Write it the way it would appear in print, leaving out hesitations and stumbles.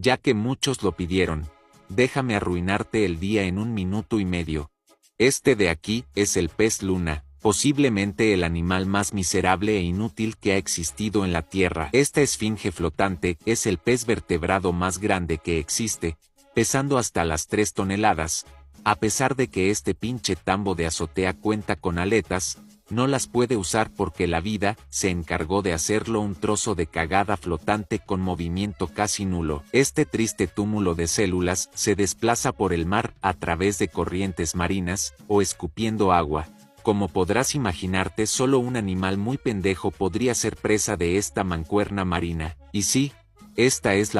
Ya que muchos lo pidieron, déjame arruinarte el día en 1 minuto y medio. Este de aquí es el pez luna, posiblemente el animal más miserable e inútil que ha existido en la Tierra. Esta esfinge flotante es el pez vertebrado más grande que existe, pesando hasta las 3 toneladas. A pesar de que este pinche tambo de azotea cuenta con aletas, no las puede usar porque la vida se encargó de hacerlo un trozo de cagada flotante con movimiento casi nulo. Este triste túmulo de células se desplaza por el mar a través de corrientes marinas o escupiendo agua. Como podrás imaginarte, solo un animal muy pendejo podría ser presa de esta mancuerna marina. Y sí, esta es la